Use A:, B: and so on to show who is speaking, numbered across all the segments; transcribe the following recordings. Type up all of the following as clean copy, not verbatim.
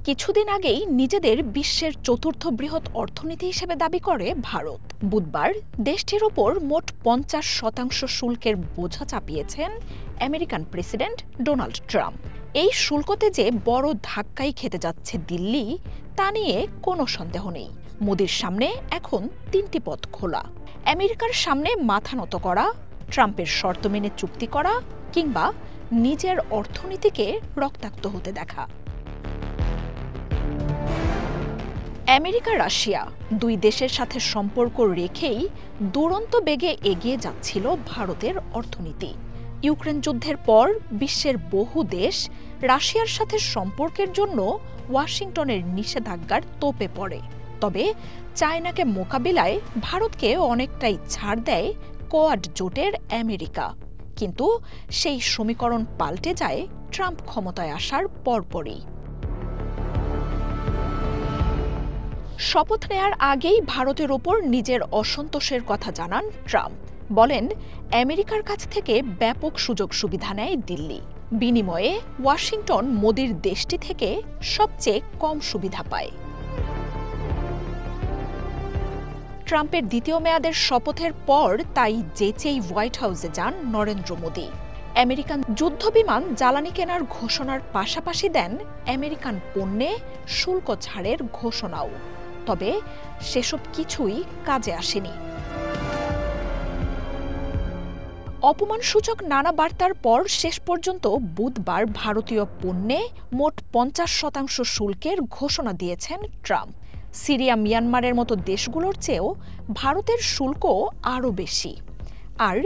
A: কিছুদিন আগেই নিজেদের বিশ্বের চতুর্থ বৃহৎ অর্থনীতি হিসেবে দাবি করে ভারত। বুধবার দেশটির ওপর মোট ৫০% শুল্কের বোঝা চাপিয়েছেন আমেরিকান প্রেসিডেন্ট ডোনাল্ড ট্রাম্প। এই শুল্কতে যে বড় ধাক্কাই খেতে যাচ্ছে দিল্লি, তা নিয়ে কোনো সন্দেহ নেই। মোদির সামনে এখন ৩টি পথ খোলা: আমেরিকার সামনে মাথা নত করা, ট্রাম্পের শর্ত মেনে চুক্তি করা, কিংবা নিজের অর্থনীতিকে রক্তাক্ত হতে দেখা। আমেরিকা রাশিয়া দুই দেশের সাথে সম্পর্ক রেখেই দুরন্ত বেগে এগিয়ে যাচ্ছিল ভারতের অর্থনীতি। ইউক্রেন যুদ্ধের পর বিশ্বের বহু দেশ রাশিয়ার সাথে সম্পর্কের জন্য ওয়াশিংটনের নিষেধাজ্ঞার তোপে পড়ে। তবে চায়নাকে মোকাবিলায় ভারতকে অনেকটাই ছাড় দেয় কোয়াড জোটের আমেরিকা। কিন্তু সেই সমীকরণ পাল্টে যায় ট্রাম্প ক্ষমতায় আসার পরপরই। শপথ নেয়ার আগেই ভারতের ওপর নিজের অসন্তোষের কথা জানান ট্রাম্প। বলেন, আমেরিকার কাছ থেকে ব্যাপক সুযোগ সুবিধা নেয় দিল্লি, বিনিময়ে ওয়াশিংটন মোদির দেশটি থেকে সবচেয়ে কম সুবিধা পায়। ট্রাম্পের দ্বিতীয় মেয়াদের শপথের পর তাই যেচেই হোয়াইট হাউসে যান নরেন্দ্র মোদি। আমেরিকান যুদ্ধবিমান জ্বালানি কেনার ঘোষণার পাশাপাশি দেন আমেরিকান পণ্যে শুল্ক ছাড়ের ঘোষণাও। তবে সেসব কিছুই কাজে আসেনি। অপমানসূচক নানা বার্তার পর শেষ পর্যন্ত বুধবার ভারতীয় পণ্যে মোট ৫০% শুল্কের ঘোষণা দিয়েছেন ট্রাম্প। সিরিয়া, মিয়ানমারের মতো দেশগুলোর চেয়েও ভারতের শুল্ক আরও বেশি। আর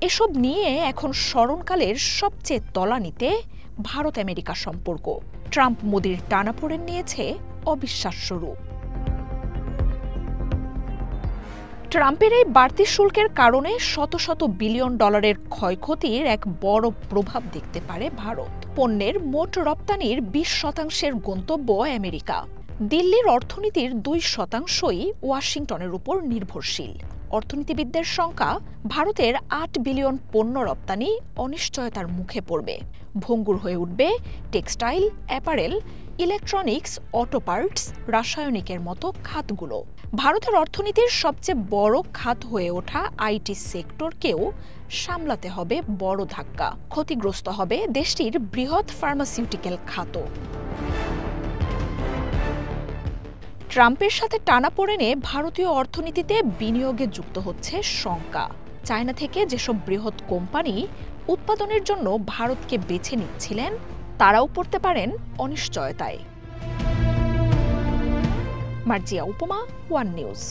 A: এসব নিয়ে এখন স্মরণকালের সবচেয়ে তলানিতে ভারত আমেরিকা সম্পর্ক। ট্রাম্প মোদির টানাপোড়েন নিয়েছে অবিশ্বাস্য রূপ। ট্রাম্পের এই বাড়তি শুল্কের কারণে শত শত বিলিয়ন ডলারের ক্ষয়ক্ষতির এক বড় প্রভাব দেখতে পারে ভারত। পণ্যের মোট রপ্তানির ২০% গন্তব্য আমেরিকা। দিল্লির অর্থনীতির ২% ওয়াশিংটনের উপর নির্ভরশীল। অর্থনীতিবিদদের সংখ্যা, ভারতের ৮ বিলিয়ন পণ্য রপ্তানি অনিশ্চয়তার মুখে পড়বে। ভঙ্গুর হয়ে উঠবে textile, apparel, electronics, auto parts, রাসায়নিকের মতো খাতগুলো। ভারতের অর্থনীতির সবচেয়ে বড় খাত হয়ে ওঠা আইটি সেক্টরকেও সামলাতে হবে বড় ধাক্কা। ক্ষতিগ্রস্ত হবে দেশটির বৃহৎ ফার্মাসিউটিক্যাল খাতও। ট্রাম্পের সাথে টানাপোড়েনে ভারতীয় অর্থনীতিতে বিনিয়োগে যুক্ত হচ্ছে শঙ্কা। চায়না থেকে যেসব বৃহৎ কোম্পানি উৎপাদনের জন্য ভারতকে বেছে নিচ্ছিলেন, তারাও পড়তে পারেন অনিশ্চয়তায়। মার্জিয়া উপমা, ওয়ান নিউজ।